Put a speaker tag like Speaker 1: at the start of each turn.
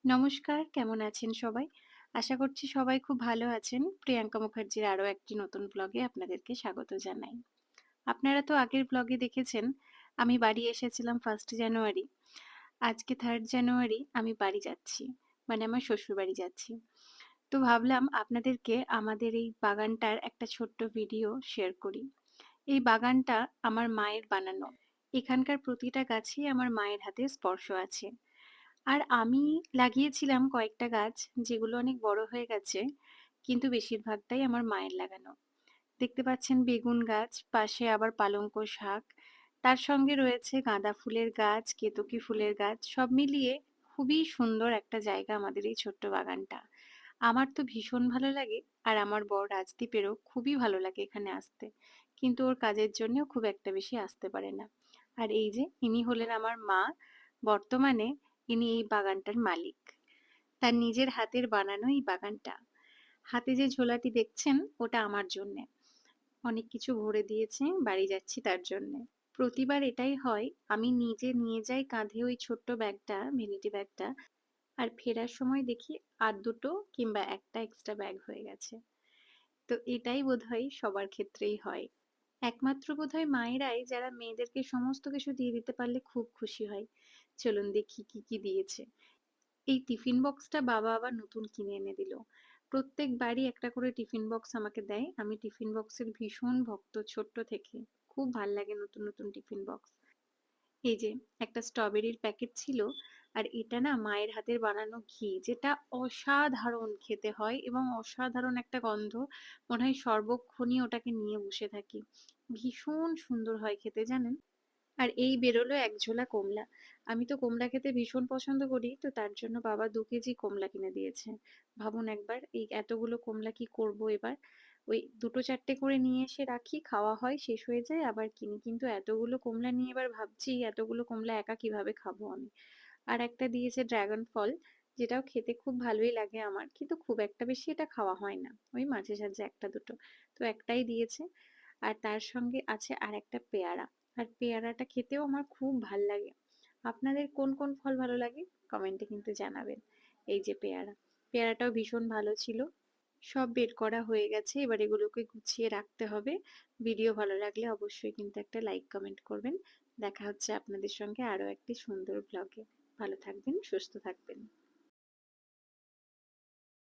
Speaker 1: নমস্কার, কেমন আছেন সবাই? আশা করছি সবাই খুব ভালো আছেন। প্রিয়াঙ্কা মুখার্জির আরো একটি নতুন ব্লগে আপনাদেরকে স্বাগত জানাই। আপনারা তো আগের ব্লগে দেখেছেন, আমি বাড়ি এসেছিলাম 1st জানুয়ারি। আজকে 3rd জানুয়ারি আমি বাড়ি যাচ্ছি। মানে আমার শ্বশুরবাড়ি যাচ্ছি। তো ভাবলাম আপনাদেরকে আমাদের এই বাগানটার একটা ছোট্ট ভিডিও শেয়ার করি। এই বাগানটা আমার মায়ের বানানো। এখানকার প্রতিটা গাছেই আমার মায়ের হাতের স্পর্শ আছে। আর আমি লাগিয়েছিলাম কয়েকটা গাছ যেগুলো অনেক বড় হয়ে গেছে, কিন্তু বেশিরভাগটাই আমার মায়ের লাগানো। দেখতে পাচ্ছেন বেগুন গাছ, পাশে আবার পালংক শাক, তার সঙ্গে রয়েছে গাঁদা ফুলের গাছ, কেতকী ফুলের গাছ, সব মিলিয়ে খুবই সুন্দর একটা জায়গা আমাদের এই ছোট্ট বাগানটা। আমার তো ভীষণ ভালো লাগে, আর আমার বর রাজদীপেরও খুবই ভালো লাগে এখানে আসতে, কিন্তু ওর কাজের জন্যও খুব একটা বেশি আসতে পারে না। আর এই যে ইনি হলেন আমার মা, বর্তমানে ইনি এই বাগানটার মালিক। তার নিজের হাতের বানানো এই বাগানটা। হাতে যে ঝোলাটি দেখছেন ওটা আমার জন্যে। অনেক কিছু ভরে দিয়েছে, বাড়ি যাচ্ছি তার জন্যে। প্রতিবার এটাই হয়, আমি নিজে নিয়ে যাই কাঁধে ওই ছোট্ট ব্যাগটা, ভ্যানিটি ব্যাগটা, আর ফেরার সময় দেখি আর দুটো কিংবা একটা এক্সট্রা ব্যাগ হয়ে গেছে। তো এটাই বোধহয় সবার ক্ষেত্রেই হয়। একমাত্র বোধহয় মায়েরাই যারা মেয়েদেরকে সমস্ত কিছু দিয়ে দিতে পারলে খুব খুশি হয়। চলুন দেখি কি কি দিয়েছে। এই টিফিন বক্সটা বাবা আবার নতুন কিনে এনে দিল। প্রত্যেকবারই একটা করে টিফিন বক্স আমাকে দেয়। আমি টিফিন বক্সের ভীষণ ভক্ত ছোট্ট থেকে। খুব ভাল লাগে নতুন নতুন টিফিন বক্স। এই যে একটা স্ট্রবেরির প্যাকেট ছিল, আর এটা না মায়ের হাতের বানানো ঘি, যেটা অসাধারণ খেতে হয় এবং অসাধারণ একটা গন্ধ। মনে হয় সর্বক্ষণই ওটাকে নিয়ে বসে থাকি। ভীষণ সুন্দর হয় খেতে, জানেন। আর এই বেরোলো এক ঝোলা কমলা। আমি তো কমলা খেতে ভীষণ পছন্দ করি, তো তার জন্য বাবা 2 কেজি কমলা কিনে দিয়েছে। ভাবুন একবার, এই এতগুলো কমলা কি করব এবার। ওই দুটো চারটে করে নিয়ে এসে রাখি, খাওয়া হয়, শেষ হয়ে যায়, আবার কিনি। কিন্তু এতগুলো কমলা নিয়ে এবার ভাবছি এতগুলো কমলা একা কিভাবে খাবো আমি। আর একটা দিয়েছে ড্রাগন ফল, যেটাও খেতে খুব ভালোই লাগে আমার, কিন্তু খুব একটা বেশি এটা খাওয়া হয় না, ওই মাঝে সাঝে একটা দুটো। তো একটাই দিয়েছে। আর তার সঙ্গে আছে আর একটা পেয়ারা। আর পেয়ারাটা খেতেও আমার খুব ভাল লাগে। আপনাদের কোন কোন ফল ভালো লাগে কমেন্টে কিন্তু জানাবেন। এই যে পেয়ারা, পেয়ারাটাও ভীষণ ভালো ছিল। সব বের করা হয়ে গেছে, এবার এগুলোকে গুছিয়ে রাখতে হবে। ভিডিও ভালো লাগলে অবশ্যই কিন্তু একটা লাইক কমেন্ট করবেন। দেখা হচ্ছে আপনাদের সঙ্গে আরো একটি সুন্দর ব্লগে। ভালো থাকবেন, সুস্থ থাকবেন।